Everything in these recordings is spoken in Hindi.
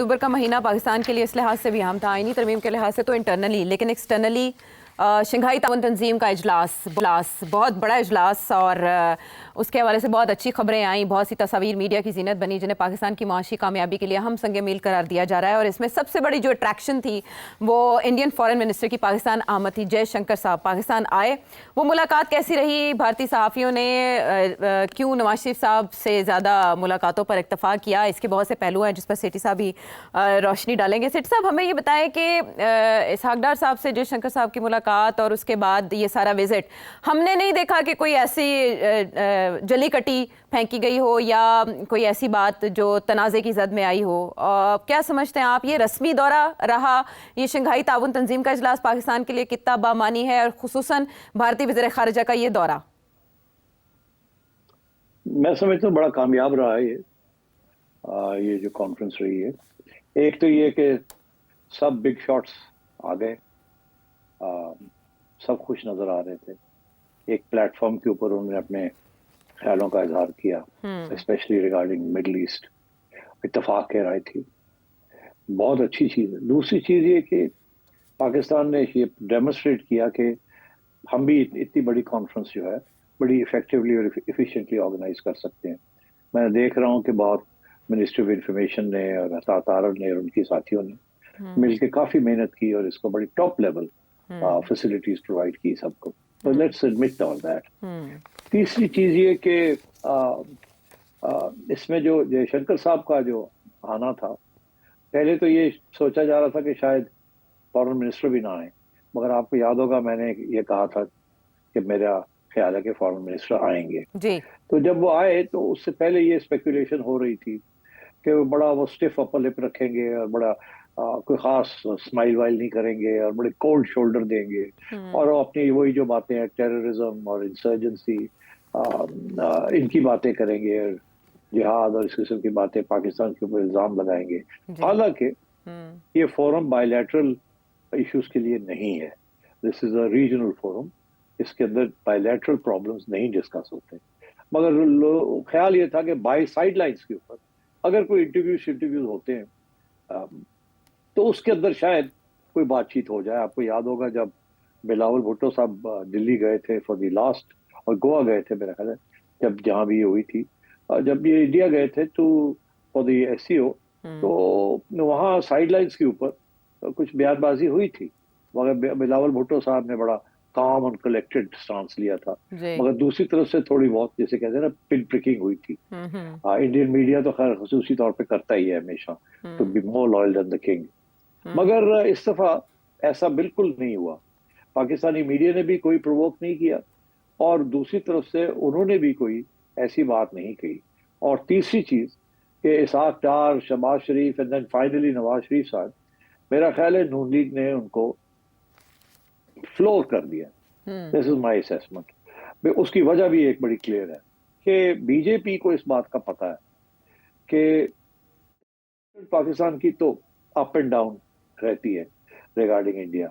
अक्टूबर का महीना पाकिस्तान के लिए इस लिहाज से भी अहम था, आईनी तरमीम के लिहाज से तो इंटरनली, लेकिन एक्सटर्नली शंघाई ताउन तंजीम का इजलास बहुत बड़ा इजलास, और उसके हवाले से बहुत अच्छी खबरें आई, बहुत सी तस्वीर मीडिया की जीनत बनी जिन्हें पाकिस्तान की मुआशी कामयाबी के लिए हम संगे मील करार दिया जा रहा है। और इसमें सबसे बड़ी जो अट्रैक्शन थी वो इंडियन फॉरेन मिनिस्टर की पाकिस्तान आमद थी। जयशंकर साहब पाकिस्तान आए, वो मुलाकात कैसी रही? भारतीय सहाफ़ियों ने क्यों नवाज शरीफ साहब से ज़्यादा मुलाकातों पर इत्तफाक किया? इसके बहुत से पहलू हैं जिस पर सेठी साहब भी रोशनी डालेंगे। सेठी साहब, हमें ये बताएं कि इसहाक डार साहब से जयशंकर साहब की मुलाकात और उसके बाद ये सारा विजिट, हमने नहीं देखा कि कोई ऐसी जली कटी फेंकी गई हो या कोई ऐसी बात जो तनाज़े की जद में आई हो। क्या समझते हैं आप, ये रस्मी दौरा रहा, ये शंघाई ताउन तंजीम का इजलास पाकिस्तान के लिए कितना बामानी है, और खुसूसन भारतीय वज़ीर ख़ारिजा का ये दौरा? मैं समझता हूँ बड़ा कामयाब रहा है ये जो कॉन्फ्रेंस रही है। एक तो ये कि सब बिग शॉट्स आ गए, सब खुश नजर आ रहे थे। एक प्लेटफॉर्म के ऊपर उन्होंने अपने ख्यालों का इजहार किया, स्पेशली रिगार्डिंग मिडल ईस्ट। इत्तेफाक कह रही थी, बहुत अच्छी चीज़ है। दूसरी चीज़ ये कि पाकिस्तान ने ये डेमोन्स्ट्रेट किया कि हम भी इतनी बड़ी कॉन्फ्रेंस जो है बड़ी इफेक्टिवली और इफिशिएंटली ऑर्गेनाइज कर सकते हैं। मैं देख रहा हूँ कि बहुत मिनिस्ट्री ऑफ इंफॉर्मेशन ने और तारड़ ने और उनके साथियों ने मिलकर काफ़ी मेहनत की और इसको बड़ी टॉप लेवल फैसिलिटीज प्रोवाइड की सबको। तो लेट्स एडमिट ऑल दैट। तीसरी चीज़ ये कि इसमें जो जयशंकर साहब का जो आना था, पहले तो ये सोचा जा रहा था कि शायद फॉरेन मिनिस्टर भी ना आए, मगर आपको याद होगा मैंने ये कहा था कि मेरा ख्याल है कि फॉरेन मिनिस्टर आएंगे जी। तो जब वो आए तो उससे पहले ये स्पेकुलेशन हो रही थी कि वो स्टिफ अपर लिप रखेंगे और बड़ा कोई खास स्माइल वाइल नहीं करेंगे और बड़े कोल्ड शोल्डर देंगे, और वो अपनी वही जो बातें हैं टेररिज्म और इंसर्जेंसी इनकी बातें करेंगे, जिहाद और इस किस्म की बातें पाकिस्तान के ऊपर इल्जाम लगाएंगे। हालांकि ये फोरम बायलैटरल इश्यूज के लिए नहीं है, this is a regional forum, इसके अंदर बायलैटरल प्रॉब्लम्स नहीं डिस्कस होते। मगर ख्याल ये था कि बाय साइडलाइंस के ऊपर अगर कोई इंटरव्यूज होते हैं तो उसके अंदर शायद कोई बातचीत हो जाए। आपको याद होगा जब बिलावल भुट्टो साहब दिल्ली गए थे फॉर द लास्ट, और गोवा गए थे मेरा ख्याल है, जब जहाँ भी ये हुई थी, जब ये इंडिया गए थे तो फॉर द SCO, तो वहाँ साइडलाइंस के ऊपर कुछ बयानबाजी हुई थी, मगर बिलावल भुट्टो साहब ने बड़ा काम और कलेक्टेड स्टांस लिया था। मगर दूसरी तरफ से थोड़ी बहुत जैसे कहते हैं ना पिन प्रिकिंग हुई थी। इंडियन मीडिया तो खैर खसूसी तौर पे करता ही है हमेशा, to be more loyal than the king. मगर इस दफा ऐसा बिल्कुल नहीं हुआ। पाकिस्तानी मीडिया ने भी कोई प्रोवोक नहीं किया और दूसरी तरफ से उन्होंने भी कोई ऐसी बात नहीं कही। और तीसरी चीज कि इसहाक डार, शहबाज शरीफ and then finally Nawaz Sharif साहब, मेरा ख्याल है नून लीग ने उनको फ्लोर कर दिया। This is my assessment. उसकी वजह भी एक बड़ी क्लियर है कि बीजेपी को इस बात का पता है कि पाकिस्तान की तो अप एंड डाउन रहती है रिगार्डिंग इंडिया,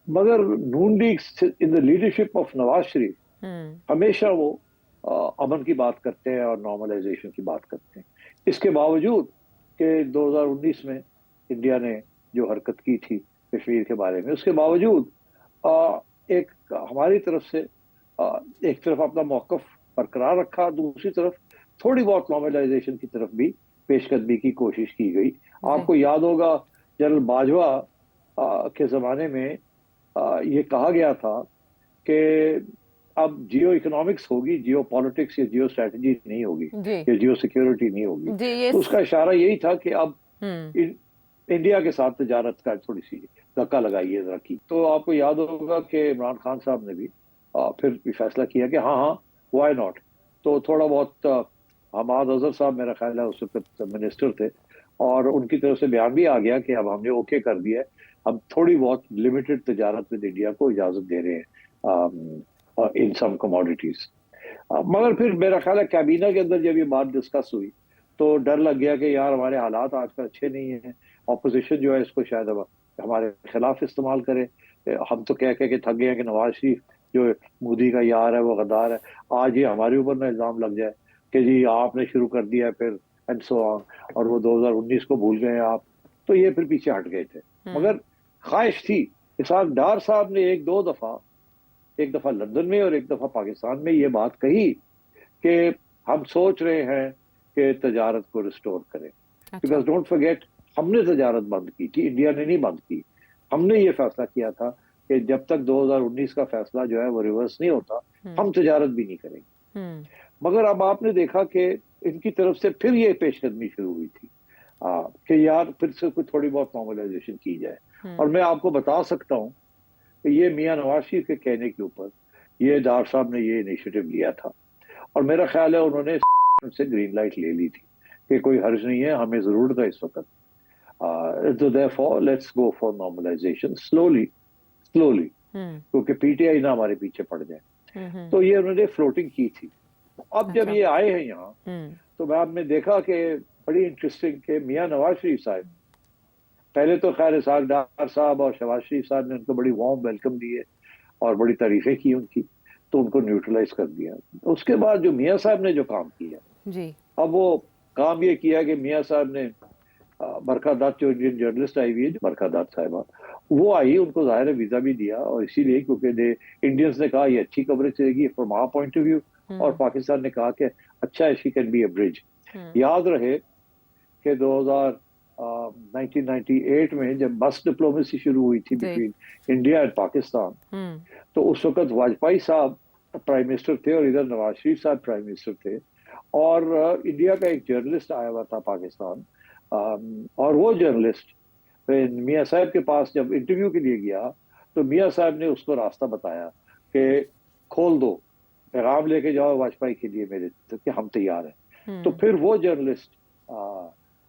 मगर Noon League in the leadership of Nawaz Sharif हमेशा वो अमन की बात करते हैं और नॉर्मलाइजेशन की बात करते हैं। इसके बावजूद कि 2019 में इंडिया ने जो हरकत की थी कश्मीर के बारे में, उसके बावजूद एक हमारी तरफ से एक तरफ अपना मौकफ बरकरार रखा, दूसरी तरफ थोड़ी बहुत नॉर्मलाइजेशन की तरफ भी पेशकदमी की कोशिश की गई। आपको याद होगा जनरल बाजवा के ज़माने में ये कहा गया था कि अब जियो इकोनॉमिक्स होगी, जियो पॉलिटिक्स या जियो स्ट्रेटजी नहीं होगी या जियो सिक्योरिटी नहीं होगी। तो उसका इशारा यही था कि अब इंडिया के साथ तजारत का थोड़ी सी धक्का लगाइए जरा की। तो आपको याद होगा कि इमरान खान साहब ने भी फिर फैसला किया कि हाँ व्हाई नॉट। तो थोड़ा बहुत हमाद अजहर साहब मेरा ख्याल है उस वक्त मिनिस्टर थे, और उनकी तरफ से बयान भी आ गया कि अब हमने ओके कर दिया है, अब थोड़ी बहुत लिमिटेड तजारत विद इंडिया को इजाजत दे रहे हैं इन सम कमोडिटीज। मगर फिर मेरा ख्याल है कैबिनेट के अंदर जब ये बात डिस्कस हुई तो डर लग गया कि यार हमारे हालात आजकल अच्छे नहीं है, ऑपोजिशन जो है इसको शायद अब हमारे खिलाफ इस्तेमाल करे। हम तो कह के थक गए हैं कि नवाज शरीफ जो मोदी का यार है वो गद्दार है, आज ये हमारे ऊपर ना इल्जाम लग जाए कि जी आपने शुरू कर दिया है, फिर एंड सो ऑन, और वो 2019 को भूल गए आप, तो ये फिर पीछे हट गए थे। मगर ख्वाहिश थी। इसहाक डार साहब ने एक दफा लंदन में और एक दफा पाकिस्तान में ये बात कही कि हम सोच रहे हैं कि तजारत को रिस्टोर करें, बिकॉज डोंट फॉरगेट हमने तजारत बंद की थी, इंडिया ने नहीं बंद की। हमने ये फैसला किया था कि जब तक 2019 का फैसला जो है वो रिवर्स नहीं होता, हम तजारत भी नहीं करेंगे। मगर अब आपने देखा कि इनकी तरफ से फिर ये पेशकदमी शुरू हुई थी कि यार फिर से कुछ थोड़ी बहुत नॉर्मलाइजेशन की जाए। और मैं आपको बता सकता हूँ कि ये मियां नवाज शरीफ के कहने के ऊपर ये डार साहब ने ये इनिशिएटिव लिया था, और मेरा ख्याल है उन्होंने से ग्रीन लाइट ले ली थी कि कोई हर्ज नहीं है, हमें जरूरत है इस वक्त, तो therefore let's go for normalisation slowly, क्योंकि पीटीआई ना हमारे पीछे पड़ जाए। तो ये उन्होंने फ्लोटिंग की थी। अब जब ये आए हैं यहाँ, तो मैं आपने देखा कि बड़ी इंटरेस्टिंग कि मियां नवाज शरीफ साहब, पहले तो खैर इसहाक डार साहब और शहबाज शरीफ साहब ने उनको बड़ी वार्म वेलकम दी है और बड़ी तारीफें की उनकी, तो उनको न्यूट्रलाइज कर दिया। उसके बाद जो मियां साहब ने जो काम किया जी, अब वो काम ये किया कि मियां साहब ने बरखा दत्त, जो इंडियन जर्नलिस्ट आई हुई है, जो बरखा दत्त साहिबा, वो आई, उनको जाहिर है वीजा भी दिया, और इसीलिए क्योंकि इंडियंस ने कहा ये अच्छी कवरेज रहेगी from our point of view, और पाकिस्तान ने कहा कि अच्छा she can be a bridge. याद रहे कि 1998 में जब बस डिप्लोमेसी शुरू हुई थी बिटवीन इंडिया एंड पाकिस्तान, तो उस वक्त वाजपेयी साहब प्राइम मिनिस्टर थे और इधर नवाज शरीफ साहब प्राइम मिनिस्टर थे, और इंडिया का एक जर्नलिस्ट आया हुआ था पाकिस्तान, और वो जर्नलिस्ट मियां साहब के पास जब इंटरव्यू के लिए गया, तो मियां साहब ने उसको रास्ता बताया कि खोल दो, पैगाम लेके जाओ वाजपेयी के लिए मेरे, तो कि हम तैयार हैं। तो फिर वो जर्नलिस्ट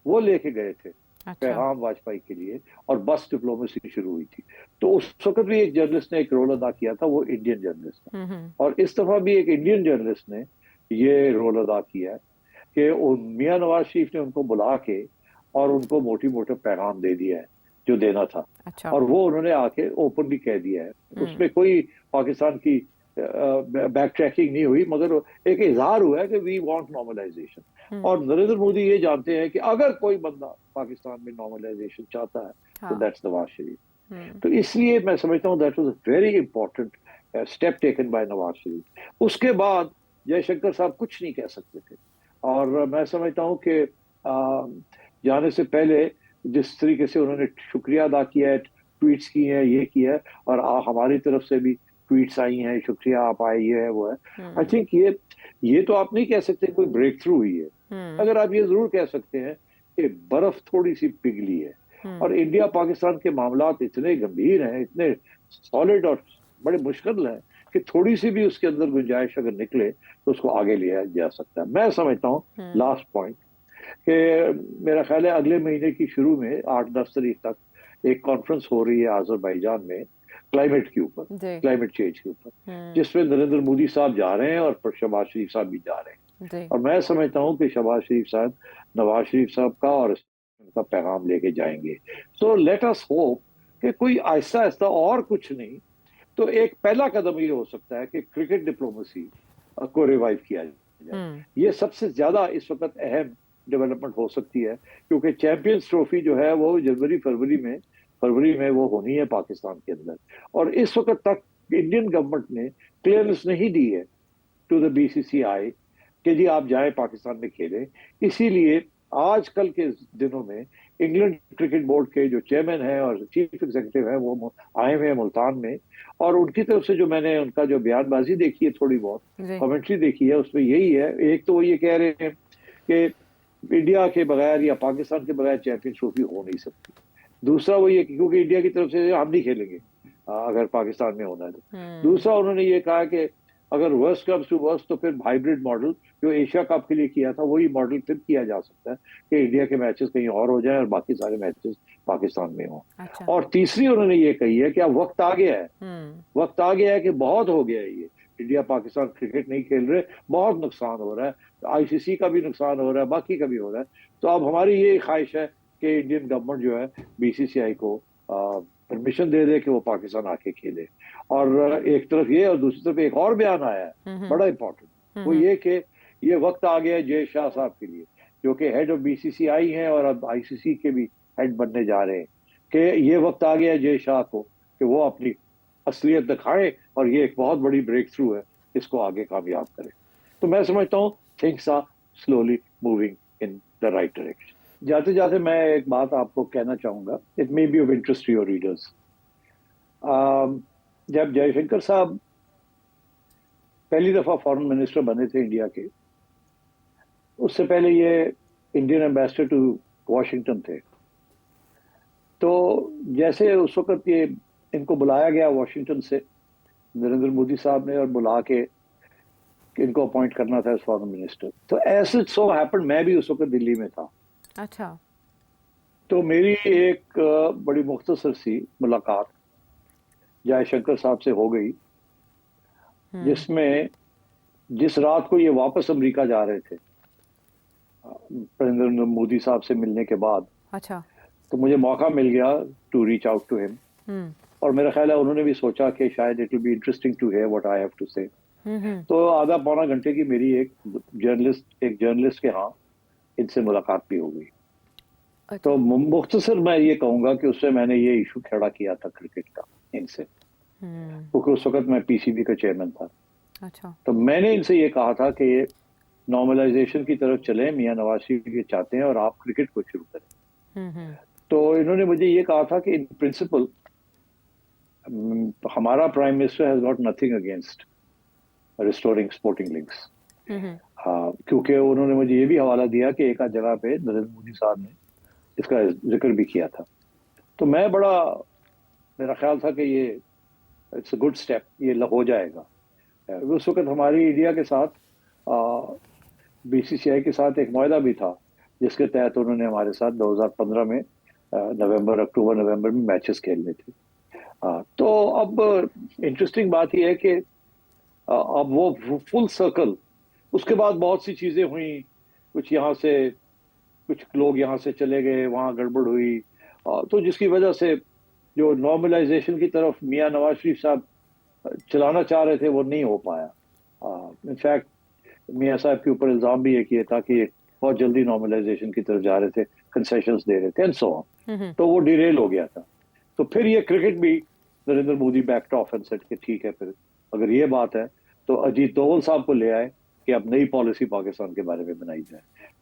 वो लेके गए थे पैगाम वाजपेयी के लिए, और बस डिप्लोमेसी शुरू हुई थी। तो उस वक्त भी एक जर्नलिस्ट ने एक रोल अदा किया था, वो इंडियन जर्नलिस्ट ने, और इस दफा भी एक इंडियन जर्नलिस्ट ने ये रोल अदा किया है कि मियां नवाज शरीफ ने उनको बुला के और उनको मोटी मोटा पैगाम दे दिया है जो देना था। और वो उन्होंने आके ओपनली कह दिया है, उसमें कोई पाकिस्तान की बैक ट्रैकिंग नहीं हुई, मगर एक इजहार हुआ है कि वी वांट नॉर्मलाइजेशन। और नरेंद्र मोदी ये जानते हैं कि अगर कोई बंदा पाकिस्तान में नॉर्मलाइजेशन चाहता है तो दैट्स नवाज शरीफ। तो इसलिए मैं समझता हूँ that was a very important step taken by Nawaz Sharif. उसके बाद जयशंकर साहब कुछ नहीं कह सकते थे, और मैं समझता हूँ कि जाने से पहले जिस तरीके से उन्होंने शुक्रिया अदा किया है, ट्वीट्स की है, ये किया है, और हमारी तरफ से भी ट्वीट्स आई हैं, शुक्रिया आप आए, ये है वो है। आई थिंक ये तो आप नहीं कह सकते कोई ब्रेक थ्रू हुई है, अगर आप ये जरूर कह सकते हैं कि बर्फ थोड़ी सी पिघली है। और इंडिया पाकिस्तान के मामलात इतने गंभीर हैं, इतने सॉलिड और बड़े मुश्किल हैं कि थोड़ी सी भी उसके अंदर गुंजाइश अगर निकले तो उसको आगे लिया जा सकता है। मैं समझता हूँ लास्ट पॉइंट कि मेरा ख्याल है अगले महीने की शुरू में 8-10 तारीख तक एक कॉन्फ्रेंस हो रही है आज़रबाईजान में क्लाइमेट के ऊपर, क्लाइमेट चेंज के ऊपर, जिसमें नरेंद्र मोदी साहब जा रहे हैं और शहबाज शरीफ साहब भी जा रहे हैं। और मैं समझता हूँ कि शहबाज शरीफ साहब नवाज शरीफ साहब का और उनका पैगाम लेके जाएंगे। सो लेट अस होप कि कोई आहिस्ता आहिस्ता, और कुछ नहीं तो एक पहला कदम ये हो सकता है कि क्रिकेट डिप्लोमेसी को रिवाइव किया जाए। ये सबसे ज्यादा इस वक्त अहम डेवलपमेंट हो सकती है, क्योंकि चैंपियंस ट्रॉफी जो है वो फरवरी में वो होनी है पाकिस्तान के अंदर, और इस वक्त तक इंडियन गवर्नमेंट ने क्लियरेंस नहीं दी है टू द बीसीसीआई कि जी आप जाएं पाकिस्तान में खेलें। इसीलिए आजकल के दिनों में इंग्लैंड क्रिकेट बोर्ड के जो चेयरमैन हैं और चीफ एग्जीक्यूटिव हैं वो आए हुए हैं मुल्तान में, और उनकी तरफ से जो मैंने उनका जो बयानबाजी देखी है, थोड़ी बहुत कमेंट्री देखी है, उसमें यही है। एक तो वो ये कह रहे हैं कि इंडिया के बगैर या पाकिस्तान के बगैर चैंपियन ट्रॉफी हो नहीं सकती। दूसरा वो ये क्योंकि इंडिया की तरफ से हम नहीं खेलेंगे अगर पाकिस्तान में होना है तो। दूसरा उन्होंने ये कहा कि अगर वर्स्ट कम्स टू वर्स्ट तो फिर हाइब्रिड मॉडल जो एशिया कप के लिए किया था वही मॉडल फिर किया जा सकता है कि इंडिया के मैचेस कहीं और हो जाए और बाकी सारे मैचेस पाकिस्तान में हो। और तीसरी उन्होंने ये कही है कि अब वक्त आ गया है कि बहुत हो गया है, ये इंडिया पाकिस्तान क्रिकेट नहीं खेल रहे, बहुत नुकसान हो रहा है, आईसीसी का भी नुकसान हो रहा है, बाकी का भी हो रहा है। तो अब हमारी ये ख्वाहिश है कि इंडियन गवर्नमेंट जो है बीसीसीआई को परमिशन दे दे कि वो पाकिस्तान आके खेले। और एक तरफ ये, और दूसरी तरफ एक और बयान आया है बड़ा इंपॉर्टेंट, वो ये कि ये वक्त आ गया जय शाह साहब के लिए, जो कि हेड ऑफ बीसीसीआई हैं और अब आईसीसी के भी हेड बनने जा रहे हैं, कि ये वक्त आ गया जय शाह को कि वो अपनी असलियत दिखाएं और ये एक बहुत बड़ी ब्रेक थ्रू है, इसको आगे कामयाब करें। तो मैं समझता हूँ things are slowly moving in the right direction. जाते जाते मैं एक बात आपको कहना चाहूंगा, it may be of interest to your readers. जब जयशंकर साहब पहली दफा फॉरेन मिनिस्टर बने थे इंडिया के, उससे पहले ये इंडियन एम्बेसडर टू वॉशिंगटन थे। तो जैसे उस वक्त ये इनको बुलाया गया वॉशिंगटन से नरेंद्र मोदी साहब ने, और बुला के इनको अपॉइंट करना था एज फॉरेन मिनिस्टर। तो ऐसे सो हैपन मैं भी उस वक्त दिल्ली में था। अच्छा। तो मेरी एक बड़ी मुख्तसर सी मुलाकात जयशंकर साहब से हो गई, जिसमें जिस रात को ये वापस अमेरिका जा रहे थे नरेंद्र मोदी साहब से मिलने के बाद, अच्छा। तो मुझे मौका मिल गया to reach out to him. और मेरा ख्याल है उन्होंने भी सोचा कि शायद it will be interesting to hear what I have to say. तो आधा पौना घंटे की मेरी एक जर्नलिस्ट के यहाँ इनसे मुलाकात भी हो गई। अच्छा। तो मुख्तसर मैं ये कहूंगा कि उससे मैंने ये इशू खड़ा किया था क्रिकेट का इनसे, क्योंकि उस वक्त मैं पीसीबी का चेयरमैन था। अच्छा। तो मैंने इनसे ये कहा था कि ये नॉर्मलाइजेशन की तरफ चले, मियां नवाज शरीफ ये चाहते हैं और आप क्रिकेट को शुरू करें। तो इन्होंने मुझे ये कहा था कि इन प्रिंसिपल हमारा prime minister has got nothing against restoring sporting links. हाँ, क्योंकि उन्होंने मुझे ये भी हवाला दिया कि एक आध जगह पे नरेंद्र मोदी साहब ने इसका जिक्र भी किया था। तो मेरा ख्याल था कि ये इट्स अ गुड स्टेप, ये हो जाएगा। उस वक्त हमारी इंडिया के साथ बीसीसीआई के साथ एक मुआहदा भी था, जिसके तहत उन्होंने हमारे साथ 2015 में अक्टूबर नवंबर में मैचेस खेलने थे। तो अब इंटरेस्टिंग बात यह है कि अब वो फुल सर्कल, उसके बाद बहुत सी चीजें हुई, कुछ लोग यहाँ से चले गए, वहाँ गड़बड़ हुई, तो जिसकी वजह से जो नॉर्मलाइजेशन की तरफ मियां नवाज शरीफ साहब चलाना चाह रहे थे वो नहीं हो पाया। इनफैक्ट मियां साहब के ऊपर इल्जाम भी एक ये था कि बहुत जल्दी नॉर्मलाइजेशन की तरफ जा रहे थे, कंसेशंस दे रहे थे एंड सो ऑन। तो वो डिरेल हो गया था। तो फिर ये क्रिकेट भी Narendra Modi backed of and said कि ठीक है, फिर अगर ये बात है तो अजीत डोवल साहब को ले आए कि अब नई पॉलिसी पाकिस्तान के बारे में बनाई जाए।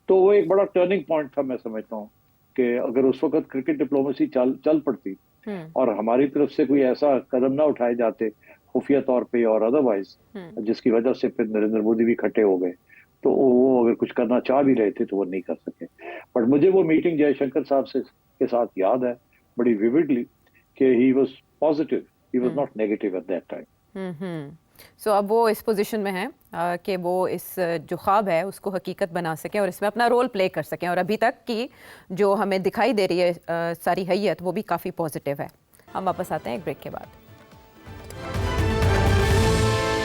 तो वो एक बड़ा टर्निंग पॉइंट था, मैं समझता हूँ कि अगर उस वक्त क्रिकेट डिप्लोमेसी चल पड़ती और हमारी तरफ से कोई ऐसा कदम ना उठाए जाते खुफिया तौर पे और अदरवाइज, जिसकी वजह से फिर नरेंद्र मोदी भी खट्टे हो गए, तो वो अगर कुछ करना चाह भी रहे थे तो वो नहीं कर सके। बट मुझे वो मीटिंग जयशंकर साहब के साथ याद है बड़ी विविडली कि he was positive, he was not negative at that time. So अब वो इस पोजीशन में है कि वो इस जो ख्वाब है उसको हकीकत बना सकें और इसमें अपना रोल प्ले कर सकें, और अभी तक की जो हमें दिखाई दे रही है सारी हैयत वो भी काफ़ी पॉजिटिव है। हम वापस आते हैं एक ब्रेक के बाद।